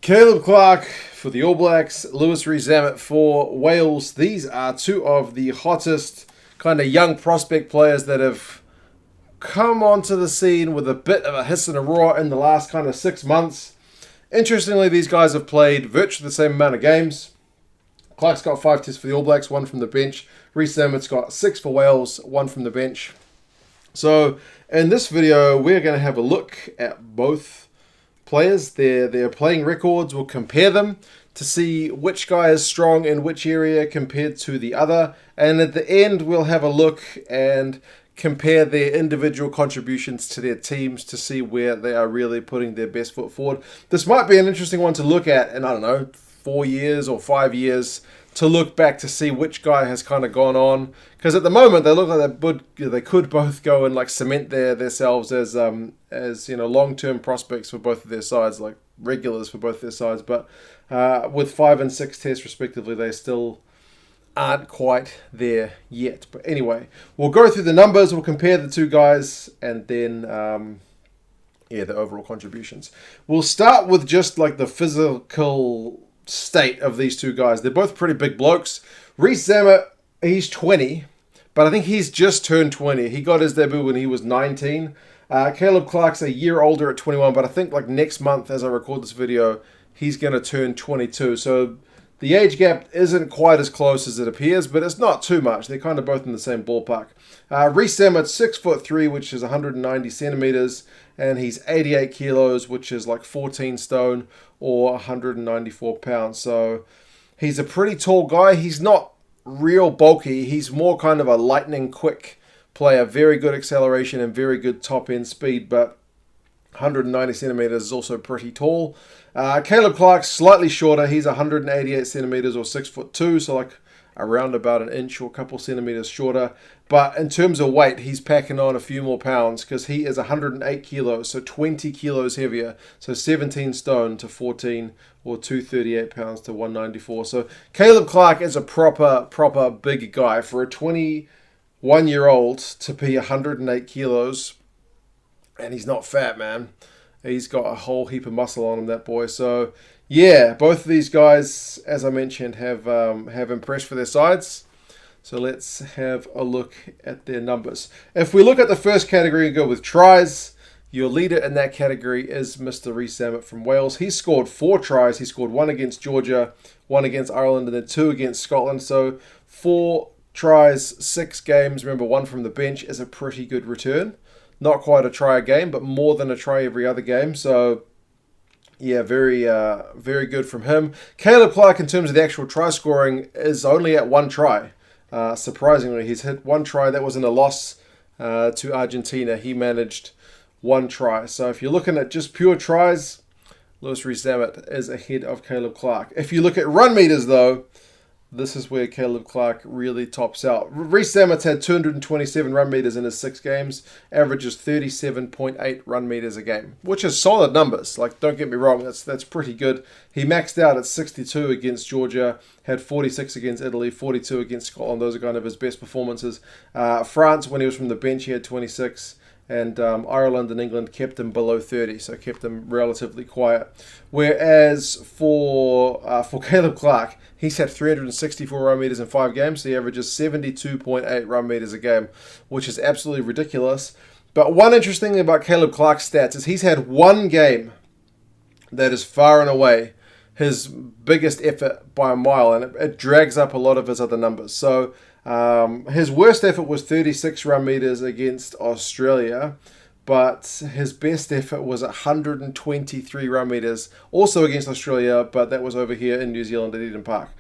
Caleb Clarke for the All Blacks, Rees-Zammit for Wales. These are two of the hottest kind of young prospect players that have come onto the scene with a bit of a hiss and a roar in the last kind of 6 months. Interestingly, these guys have played virtually the same amount of games. Clarke's got 5 tests for the All Blacks, 1 from the bench. Rees-Zammit's got 6 for Wales, 1 from the bench. So in this video, we're going to have a look at both players, their playing records. We'll compare them to see which guy is strong in which area compared to the other. And at the end, we'll have a look and compare their individual contributions to their teams to see where they are really putting their best foot forward. This might be an interesting one to look at in, 4 years or 5 years, to look back to see which guy has kind of gone on. Because at the moment, they look like they could both go and cement themselves as long-term prospects for both of their sides, like regulars for both their sides. But with 5 and 6 tests respectively, they still aren't quite there yet. But anyway, we'll go through the numbers, we'll compare the two guys, and then the overall contributions. We'll start with just the physical state of these two guys. They're both pretty big blokes. Rees-Zammit, he's 20, but I think he's just turned 20. He got his debut when he was 19. Caleb Clarke's a year older at 21, but I think next month, as I record this video, he's going to turn 22. So the age gap isn't quite as close as it appears, but it's not too much. They're kind of both in the same ballpark. Rees-Zammit's 6'3", which is 190 centimeters, and he's 88 kilos, which is 14 stone or 194 pounds. So he's a pretty tall guy. He's not real bulky. He's more kind of a lightning quick player. Very good acceleration and very good top end speed, but 190 centimeters is also pretty tall. Caleb Clarke's slightly shorter. He's 188 centimeters or 6'2", so around about an inch or a couple centimeters shorter. But in terms of weight, he's packing on a few more pounds because he is 108 kilos, so 20 kilos heavier. So 17 stone to 14 or 238 pounds to 194. So Caleb Clarke is a proper big guy. For a 21-year-old to be 108 kilos, and he's not fat, man. He's got a whole heap of muscle on him, that boy. So yeah, both of these guys, as I mentioned, have impressed for their sides. So let's have a look at their numbers. If we look at the first category and go with tries, your leader in that category is Mr. Rees-Zammit from Wales. He scored 4 tries. He scored 1 against Georgia, 1 against Ireland, and then 2 against Scotland. So 4 tries, 6 games. Remember, 1 from the bench is a pretty good return. Not quite a try a game, but more than a try every other game. So yeah, very good from him. Caleb Clarke, in terms of the actual try scoring, is only at 1 try. Surprisingly, he's hit 1 try. That was in a loss to Argentina. He managed 1 try. So if you're looking at just pure tries, Rees-Zammit is ahead of Caleb Clarke. If you look at run meters, though, this is where Caleb Clarke really tops out. Rees-Zammit's had 227 run meters in his 6 games, averages 37.8 run meters a game, which is solid numbers. Don't get me wrong, that's pretty good. He maxed out at 62 against Georgia, had 46 against Italy, 42 against Scotland. Those are kind of his best performances. France, when he was from the bench, he had 26. And Ireland and England kept him below 30, so kept him relatively quiet. Whereas for Caleb Clarke, he's had 364 run meters in 5 games, so he averages 72.8 run meters a game, which is absolutely ridiculous. But one interesting thing about Caleb Clarke's stats is he's had 1 game that is far and away his biggest effort by a mile, and it drags up a lot of his other numbers. So his worst effort was 36 run meters against Australia, but his best effort was 123 run meters, also against Australia, but that was over here in New Zealand at Eden Park.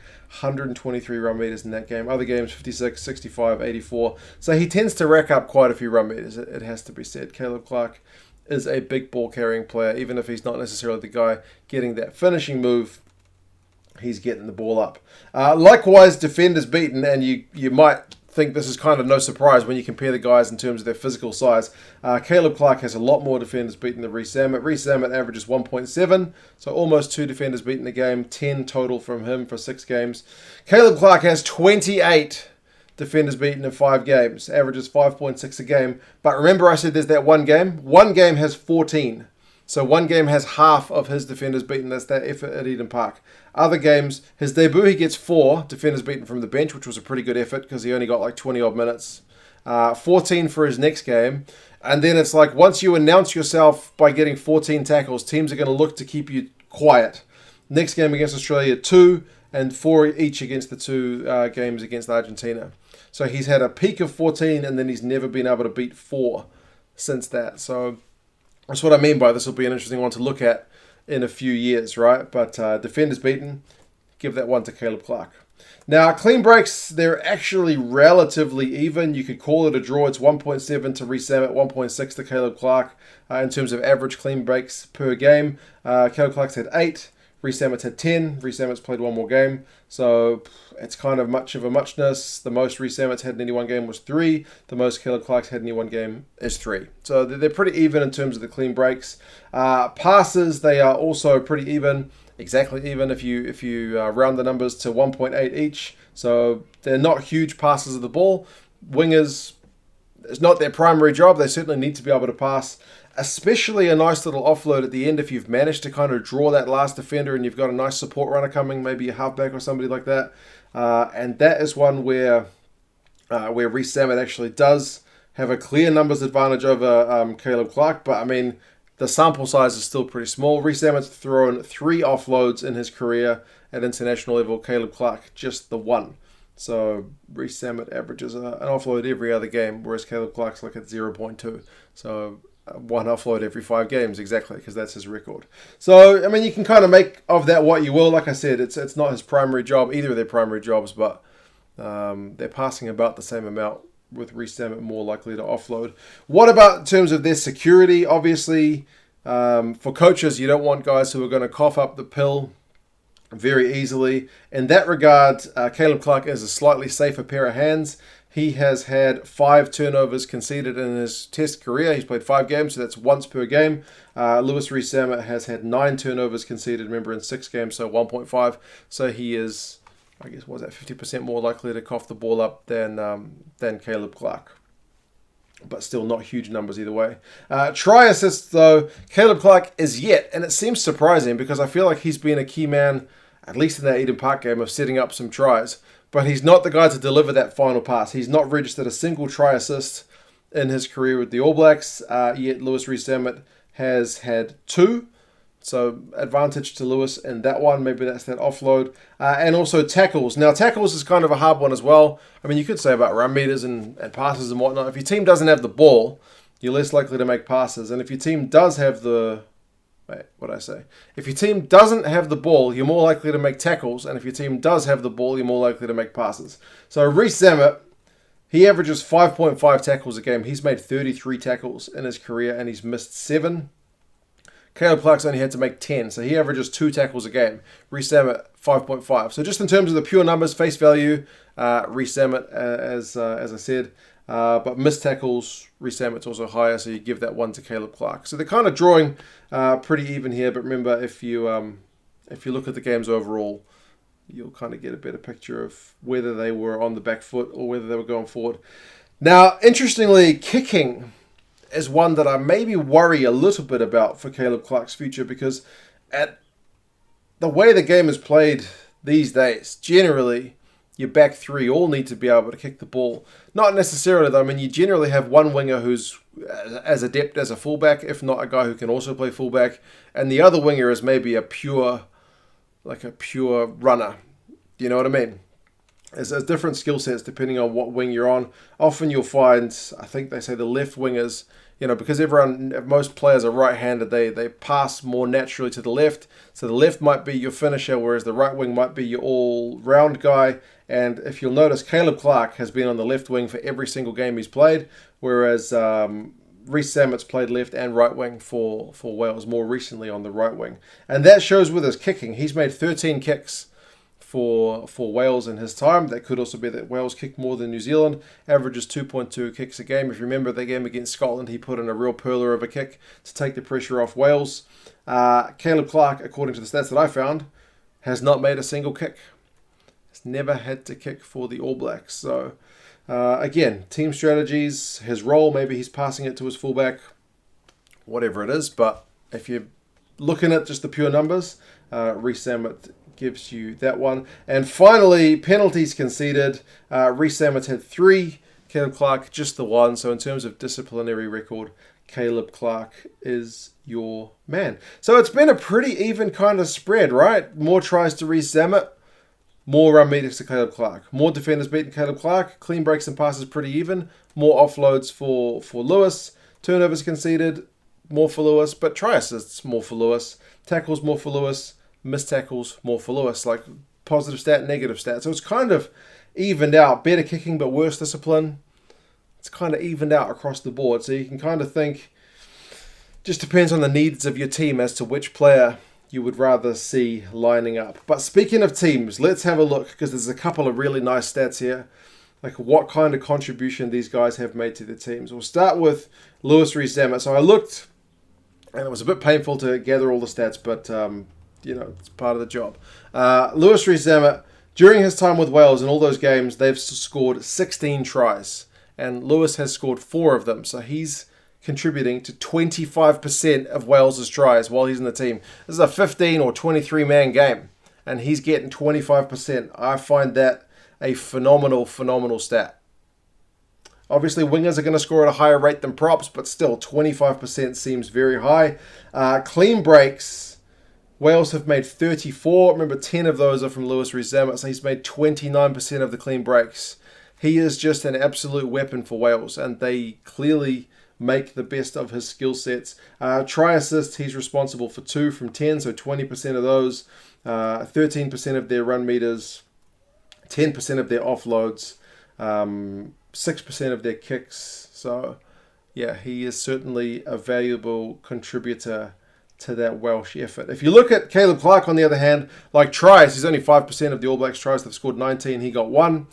123 run meters in that game. Other games, 56, 65, 84. So he tends to rack up quite a few run meters, it has to be said. Caleb Clarke is a big ball carrying player, even if he's not necessarily the guy getting that finishing move. He's getting the ball up. Likewise, defenders beaten, and you might think this is kind of no surprise when you compare the guys in terms of their physical size. Caleb Clarke has a lot more defenders beaten than Rees-Zammit. Rees-Zammit averages 1.7, so almost 2 defenders beaten a game, 10 total from him for 6 games. Caleb Clarke has 28 defenders beaten in 5 games, averages 5.6 a game. But remember I said there's that 1 game? 1 game has 14. So one game has half of his defenders beaten. That's that effort at Eden Park. Other games, his debut, he gets 4 defenders beaten from the bench, which was a pretty good effort because he only got like 20-odd minutes. 14 for his next game. And then it's like once you announce yourself by getting 14 tackles, teams are going to look to keep you quiet. Next game against Australia, 2 and 4 each against the 2 games against Argentina. So he's had a peak of 14 and then he's never been able to beat 4 since that. So that's what I mean by this will be an interesting one to look at in a few years, right? But defenders beaten, give that one to Caleb Clarke. Now, clean breaks, they're actually relatively even. You could call it a draw. It's 1.7 to Rees-Zammit, 1.6 to Caleb Clarke in terms of average clean breaks per game. Caleb Clarke's had 8. Rees-Zammit's had 10. Rees-Zammit's played one more game. So it's kind of much of a muchness. The most Rees-Zammit's had in any one game was 3. The most Caleb Clarke's had in any one game is 3. So they're pretty even in terms of the clean breaks. Passes, they are also pretty even. Exactly even if you round the numbers to 1.8 each. So they're not huge passes of the ball. Wingers, it's not their primary job. They certainly need to be able to pass, especially a nice little offload at the end if you've managed to kind of draw that last defender and you've got a nice support runner coming, maybe a halfback or somebody like that. And that is one where Rees-Zammit actually does have a clear numbers advantage over Caleb Clarke. But I mean, the sample size is still pretty small. Rees-Zammit's thrown 3 offloads in his career at international level. Caleb Clarke, just the 1. So Rees-Zammit averages an offload every other game, whereas Caleb Clarke's like at 0.2. So 1 offload every 5 games, exactly, because that's his record. So, I mean, you can kind of make of that what you will. Like I said, it's not his primary job, either of their primary jobs, but they're passing about the same amount, with Rees-Zammit more likely to offload. What about in terms of their security? Obviously, for coaches, you don't want guys who are going to cough up the pill very easily. In that regard, Caleb Clarke is a slightly safer pair of hands. He has had 5 turnovers conceded in his test career. He's played 5 games, so that's once per game. Lewis Rees-Zammit has had 9 turnovers conceded, remember, in 6 games, so 1.5. So he is, I guess, what was that, 50% more likely to cough the ball up than Caleb Clarke. But still not huge numbers either way. Try assists, though, Caleb Clarke is yet, and it seems surprising because I feel like he's been a key man, at least in that Eden Park game, of setting up some tries. But he's not the guy to deliver that final pass. He's not registered a single try assist in his career with the All Blacks, yet Lewis Rees-Zammit has had 2. So advantage to Lewis in that one. Maybe that's that offload. And also tackles. Now, tackles is kind of a hard one as well. I mean, you could say about run meters and passes and whatnot. If your team doesn't have the ball, you're less likely to make passes. And if your team does have the... Wait, what did I say? If your team doesn't have the ball, you're more likely to make tackles. And if your team does have the ball, you're more likely to make passes. So Rees-Zammit, he averages 5.5 tackles a game. He's made 33 tackles in his career and he's missed 7. Caleb Clarke's only had to make 10, so he averages 2 tackles a game. Rees-Zammit, 5.5. So just in terms of the pure numbers, face value, Rees-Zammit, as I said. But missed tackles, Rees-Zammit's also higher, so you give that one to Caleb Clarke. So they're kind of drawing pretty even here, but remember, if you look at the games overall, you'll kind of get a better picture of whether they were on the back foot or whether they were going forward. Now, interestingly, kicking is one that I maybe worry a little bit about for Caleb Clarke's future, because at the way the game is played these days, generally your back 3 all need to be able to kick the ball. Not necessarily though. I mean, you generally have one winger who's as adept as a fullback, if not a guy who can also play fullback, and the other winger is maybe a pure runner. Do you know what I mean? There's different skill sets depending on what wing you're on. Often you'll find, I think they say the left wingers, because most players are right-handed, they pass more naturally to the left. So the left might be your finisher, whereas the right wing might be your all-round guy. And if you'll notice, Caleb Clarke has been on the left wing for every single game he's played, whereas Rees-Zammit's played left and right wing for Wales, more recently on the right wing. And that shows with his kicking. He's made 13 kicks for Wales in his time. That could also be that Wales kick more than New Zealand. Averages 2.2 kicks a game. If you remember the game against Scotland, he put in a real pearler of a kick to take the pressure off Wales. Caleb Clarke, according to the stats that I found, has not made a single kick. Has never had to kick for the All Blacks. So, again, team strategies, his role, maybe he's passing it to his fullback, whatever it is, but if you're looking at just the pure numbers, Rees-Zammit gives you that one. And finally, penalties conceded. Rees-Zammit had 3, Caleb Clarke just the 1. So in terms of disciplinary record, Caleb Clarke is your man. So it's been a pretty even kind of spread, right? More tries to Rees-Zammit, more run meters to Caleb Clarke. More defenders beaten Caleb Clarke. Clean breaks and passes pretty even. More offloads for Lewis. Turnovers conceded, more for Lewis. But try assists, more for Lewis. Tackles, more for Lewis. Missed tackles, more for Lewis. Like positive stat, negative stat. So it's kind of evened out. Better kicking, but worse discipline. It's kind of evened out across the board. So you can kind of think, just depends on the needs of your team as to which player you would rather see lining up. But speaking of teams, let's have a look, because there's a couple of really nice stats here. Like what kind of contribution these guys have made to their teams. We'll start with Lewis Rees-Zammit. So I looked, and it was a bit painful to gather all the stats, but it's part of the job. Lewis Rees-Zammit, during his time with Wales in all those games, they've scored 16 tries. And Lewis has scored 4 of them. So he's contributing to 25% of Wales's tries while he's in the team. This is a 15 or 23-man game, and he's getting 25%. I find that a phenomenal stat. Obviously, wingers are going to score at a higher rate than props, but still, 25% seems very high. Clean breaks, Wales have made 34. Remember, 10 of those are from Lewis Rees-Zammit, so he's made 29% of the clean breaks. He is just an absolute weapon for Wales, and they clearly make the best of his skill sets. Try assists, he's responsible for 2 from 10, so 20% of those. 13% of their run meters, 10% of their offloads, 6% of their kicks. So, yeah, he is certainly a valuable contributor to that Welsh effort. If you look at Caleb Clarke, on the other hand, like tries, he's only 5% of the All Blacks tries. They've scored 19, he got 1.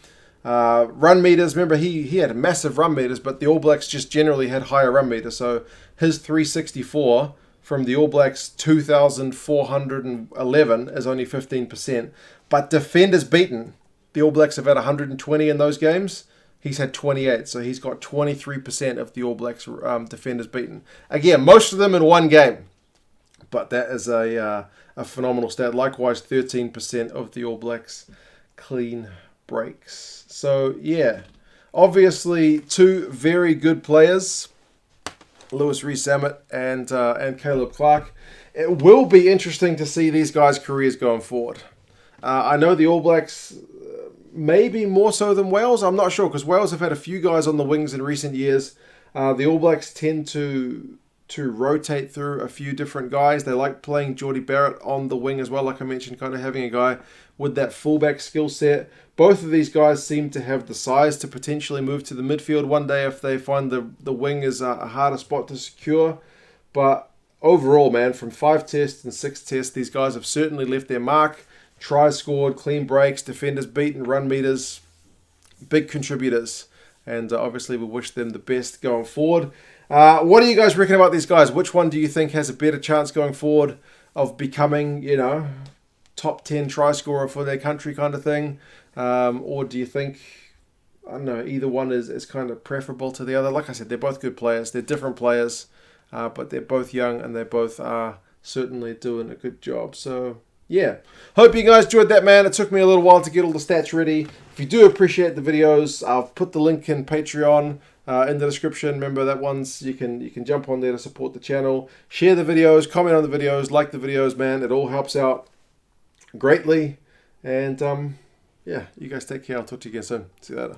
Run meters, remember he had massive run meters, but the All Blacks just generally had higher run meters. So his 364 from the All Blacks 2,411 is only 15%. But defenders beaten, the All Blacks have had 120 in those games. He's had 28, so he's got 23% of the All Blacks defenders beaten. Again, most of them in one game, but that is a phenomenal stat. Likewise, 13% of the All Blacks clean breaks. So, yeah, obviously 2 very good players, Lewis Rees-Zammit and Caleb Clarke. It will be interesting to see these guys' careers going forward. I know the All Blacks, maybe more so than Wales. I'm not sure, because Wales have had a few guys on the wings in recent years. The All Blacks tend to rotate through a few different guys. They like playing Geordie Barrett on the wing as well, like I mentioned, kind of having a guy with that fullback skill set. Both of these guys seem to have the size to potentially move to the midfield one day if they find the wing is a harder spot to secure. But overall, man, from 5 tests and 6 tests, these guys have certainly left their mark. Tries scored, clean breaks, defenders beaten, run meters, big contributors. And obviously we wish them the best going forward. What do you guys reckon about these guys? Which one do you think has a better chance going forward of becoming, top 10 try scorer for their country kind of thing? Or do you think, I don't know, either one is kind of preferable to the other? Like I said, they're both good players. They're different players, but they're both young and they both are certainly doing a good job. So, yeah. Hope you guys enjoyed that, man. It took me a little while to get all the stats ready. If you do appreciate the videos, I'll put the link in Patreon in the description. Remember that one's you can jump on there to support the channel. Share the videos, comment on the videos, like the videos, man. It all helps out greatly. And yeah, you guys take care. I'll talk to you again soon. See you later.